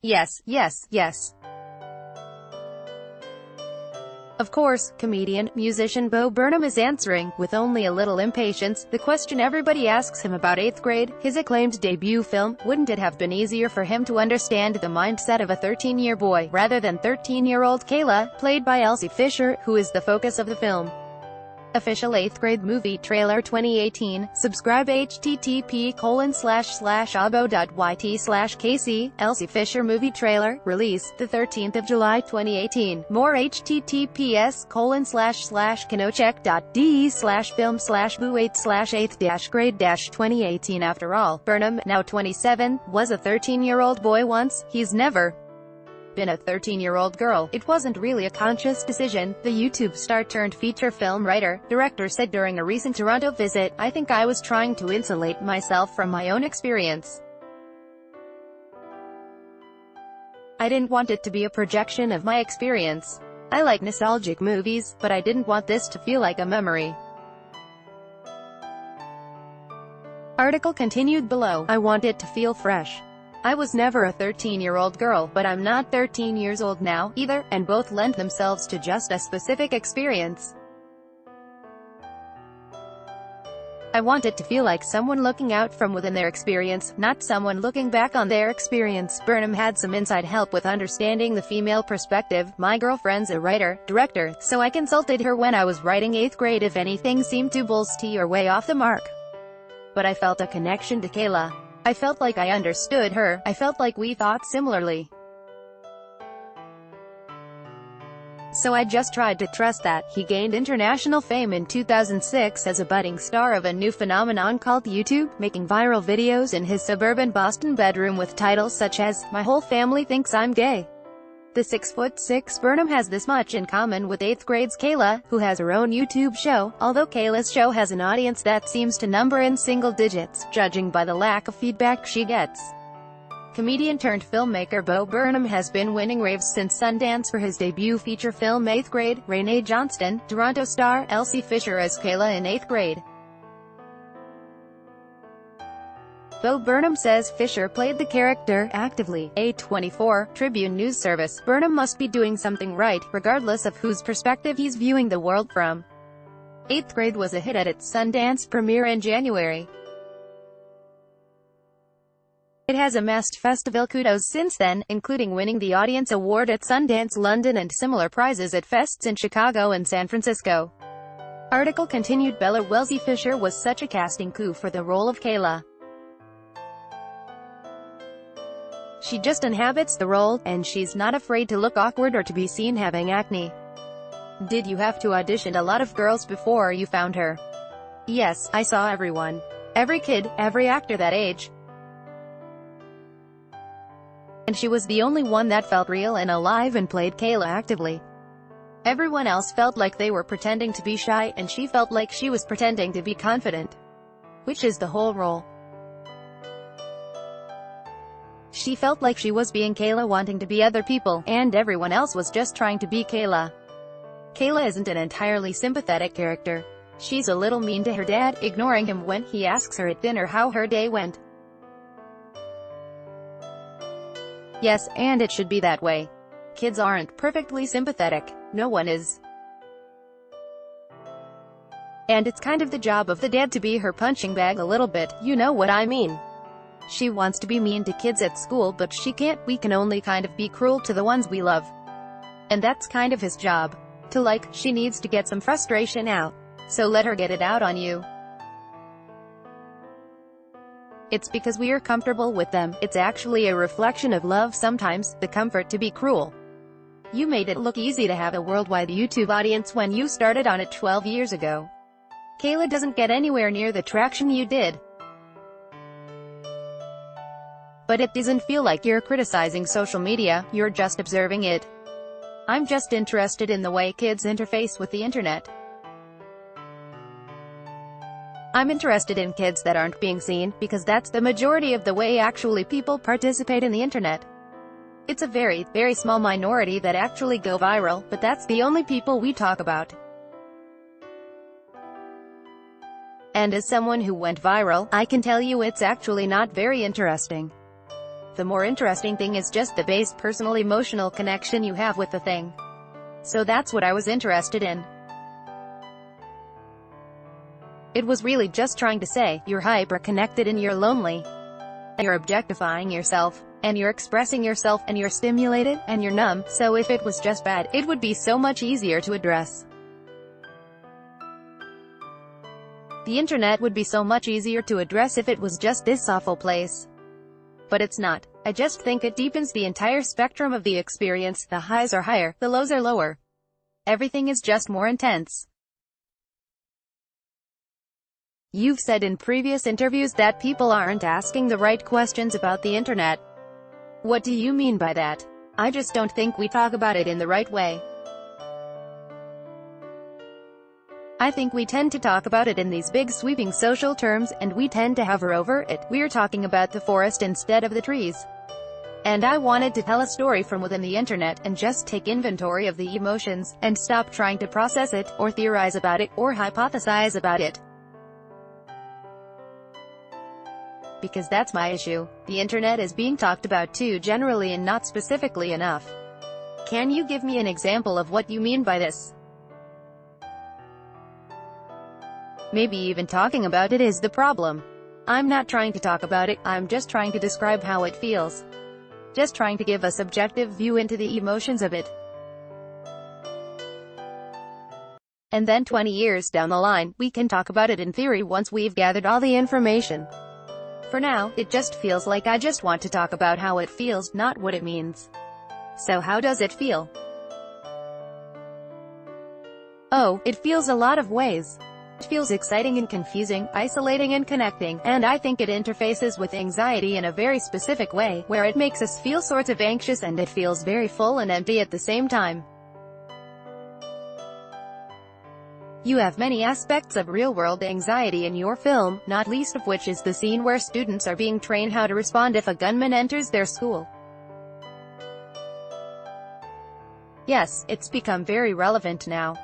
Yes, yes, yes. Of course, comedian, musician Bo Burnham is answering, with only a little impatience, the question everybody asks him about 8th grade, his acclaimed debut film. Wouldn't it have been easier for him to understand the mindset of a 13-year boy, rather than 13-year-old Kayla, played by Elsie Fisher, who is the focus of the film? Official 8th grade movie trailer 2018. Subscribe http://abo.yt/KC. Elsie Fisher movie trailer, release, the 13th of July 2018. More https://kinocheck.de/film/boo8/8th-grade-2018. After all, Burnham, now 27, was a 13-year-old boy once. He's never been a 13-year-old girl. It wasn't really a conscious decision, the YouTube star turned feature film writer, director said during a recent Toronto visit. I think I was trying to insulate myself from my own experience. I didn't want it to be a projection of my experience. I like nostalgic movies, but I didn't want this to feel like a memory. Article continued below. I want it to feel fresh. I was never a 13-year-old girl, but I'm not 13 years old now, either, and both lend themselves to just a specific experience. I want it to feel like someone looking out from within their experience, not someone looking back on their experience. Burnham had some inside help with understanding the female perspective. My girlfriend's a writer, director, so I consulted her when I was writing 8th grade if anything seemed too ballsy or way off the mark. But I felt a connection to Kayla. I felt like I understood her. I felt like we thought similarly. So I just tried to trust that. He gained international fame in 2006 as a budding star of a new phenomenon called YouTube, making viral videos in his suburban Boston bedroom with titles such as, "My whole family thinks I'm gay." The 6'6" Burnham has this much in common with 8th grade's Kayla, who has her own YouTube show, although Kayla's show has an audience that seems to number in single digits, judging by the lack of feedback she gets. Comedian-turned-filmmaker Bo Burnham has been winning raves since Sundance for his debut feature film 8th Grade. Renee Johnston, Toronto star Elsie Fisher as Kayla in 8th grade. Bo Burnham says Fisher played the character actively. A24, Tribune News Service. Burnham must be doing something right, regardless of whose perspective he's viewing the world from. 8th grade was a hit at its Sundance premiere in January. It has amassed festival kudos since then, including winning the Audience Award at Sundance London and similar prizes at fests in Chicago and San Francisco. Article continued. Bella Wellesley Fisher was such a casting coup for the role of Kayla. She just inhabits the role, and she's not afraid to look awkward or to be seen having acne. Did you have to audition a lot of girls before you found her? Yes, I saw everyone. Every kid, every actor that age. And she was the only one that felt real and alive and played Kayla actively. Everyone else felt like they were pretending to be shy, and she felt like she was pretending to be confident. Which is the whole role. She felt like she was being Kayla wanting to be other people, and everyone else was just trying to be Kayla. Kayla isn't an entirely sympathetic character. She's a little mean to her dad, ignoring him when he asks her at dinner how her day went. Yes, and it should be that way. Kids aren't perfectly sympathetic. No one is. And it's kind of the job of the dad to be her punching bag a little bit, you know what I mean. She wants to be mean to kids at school, but she can't. We can only kind of be cruel to the ones we love. And that's kind of his job. To like, she needs to get some frustration out. So let her get it out on you. It's because we are comfortable with them. It's actually a reflection of love sometimes, the comfort to be cruel. You made it look easy to have a worldwide YouTube audience when you started on it 12 years ago. Kayla doesn't get anywhere near the traction you did. But it doesn't feel like you're criticizing social media, you're just observing it. I'm just interested in the way kids interface with the internet. I'm interested in kids that aren't being seen, because that's the majority of the way actually people participate in the internet. It's a very, very small minority that actually go viral, but that's the only people we talk about. And as someone who went viral, I can tell you it's actually not very interesting. the more interesting thing is just the base personal emotional connection you have with the thing. So that's what I was interested in. It was really just trying to say, you're hyper-connected and you're lonely. And you're objectifying yourself. And you're expressing yourself, and you're stimulated, and you're numb, so if it was just bad, it would be so much easier to address. The internet would be so much easier to address if it was just this awful place. But it's not. I just think it deepens the entire spectrum of the experience. The highs are higher, the lows are lower. Everything is just more intense. You've said in previous interviews that people aren't asking the right questions about the internet. What do you mean by that? I just don't think we talk about it in the right way. I think we tend to talk about it in these big sweeping social terms, and we tend to hover over it. We're talking about the forest instead of the trees. And I wanted to tell a story from within the internet, and just take inventory of the emotions, and stop trying to process it, or theorize about it, or hypothesize about it. Because that's my issue. The internet is being talked about too generally and not specifically enough. Can you give me an example of what you mean by this? Maybe even talking about it is the problem. I'm not trying to talk about it, I'm just trying to describe how it feels. Just trying to give a subjective view into the emotions of it. And then 20 years down the line, we can talk about it in theory once we've gathered all the information. For now, it just feels like I just want to talk about how it feels, not what it means. So how does it feel? Oh, it feels a lot of ways. It feels exciting and confusing, isolating and connecting, and I think it interfaces with anxiety in a very specific way, where it makes us feel sorts of anxious and it feels very full and empty at the same time. You have many aspects of real-world anxiety in your film, not least of which is the scene where students are being trained how to respond if a gunman enters their school. Yes, it's become very relevant now.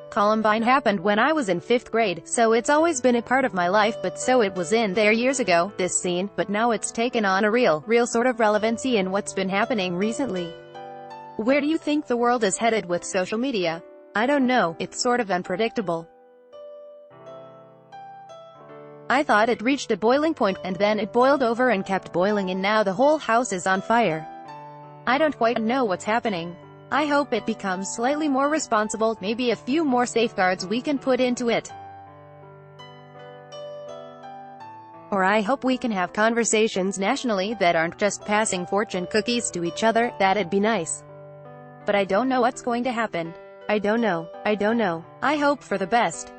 Columbine happened when I was in 5th grade, so it's always been a part of my life, but so it was in there years ago, this scene, but now it's taken on a real sort of relevancy in what's been happening recently. Where do you think the world is headed with social media? I don't know, it's sort of unpredictable. I thought it reached a boiling point, and then it boiled over and kept boiling, and now the whole house is on fire. I don't quite know what's happening. I hope it becomes slightly more responsible, maybe a few more safeguards we can put into it. Or I hope we can have conversations nationally that aren't just passing fortune cookies to each other. That'd be nice. But I don't know what's going to happen. I don't know. I hope for the best.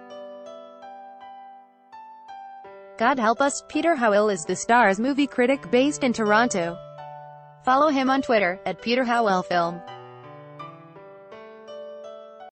God help us. Peter Howell is the Star's movie critic based in Toronto. Follow him on Twitter, @PeterHowellFilm.